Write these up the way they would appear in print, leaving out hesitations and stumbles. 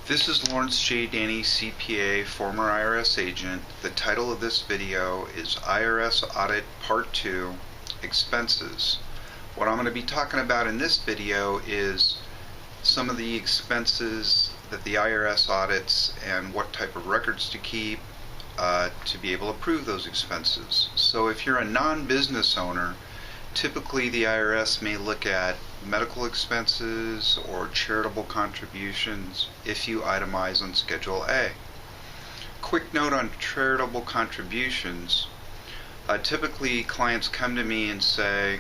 This is Lawrence J. Danny CPA, former IRS agent. The title of this video is IRS Audit Part 2, Expenses. What I'm going to be talking about in this video is some of the expenses that the IRS audits and what type of records to keep to be able to prove those expenses. So if you're a non-business owner, typically the IRS may look at medical expenses or charitable contributions if you itemize on Schedule A. Quick note on charitable contributions. Typically clients come to me and say,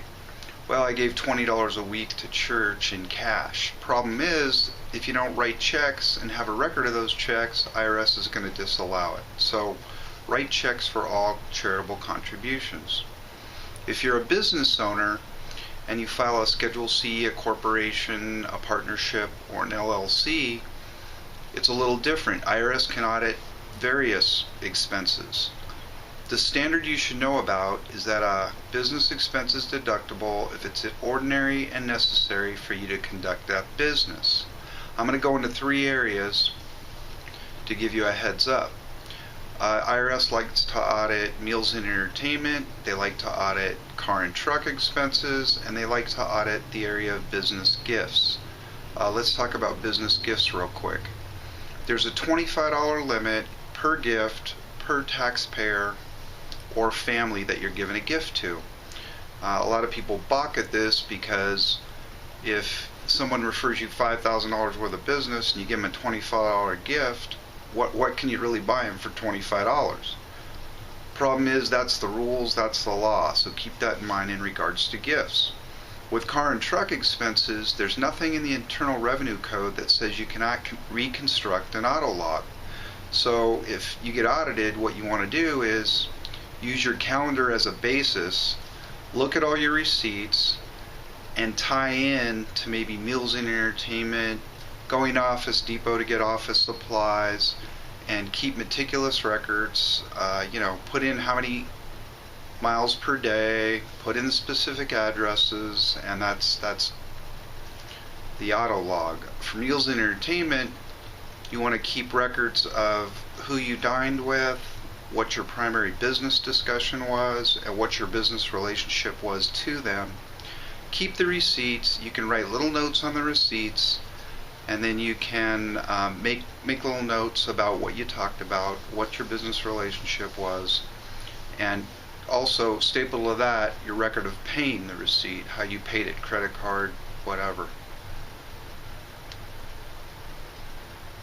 well, I gave $20 a week to church in cash. Problem is, if you don't write checks and have a record of those checks, IRS is going to disallow it. So write checks for all charitable contributions. If you're a business owner and you file a Schedule C, a corporation, a partnership, or an LLC, it's a little different. IRS can audit various expenses. The standard you should know about is that a business expense is deductible if it's ordinary and necessary for you to conduct that business. I'm going to go into three areas to give you a heads up. IRS likes to audit meals and entertainment, they like to audit car and truck expenses, and they like to audit the area of business gifts. Let's talk about business gifts real quick. There's a $25 limit per gift, per taxpayer, or family that you're giving a gift to. A lot of people balk at this because if someone refers you $5,000 worth of business and you give them a $25 gift, what can you really buy them for $25? Problem is, that's the rules, that's the law, so keep that in mind in regards to gifts. With car and truck expenses, there's nothing in the Internal Revenue Code that says you cannot reconstruct an auto log. So if you get audited, what you want to do is use your calendar as a basis, look at all your receipts, and tie in to maybe meals and entertainment, going to Office Depot to get office supplies, and keep meticulous records. Put in how many miles per day, put in the specific addresses, and that's the auto log. For meals and entertainment, you want to keep records of who you dined with, what your primary business discussion was, and what your business relationship was to them. Keep the receipts. You can write little notes on the receipts, and then you can make little notes about what you talked about, what your business relationship was, and also staple to that your record of paying the receipt, how you paid it, credit card, whatever.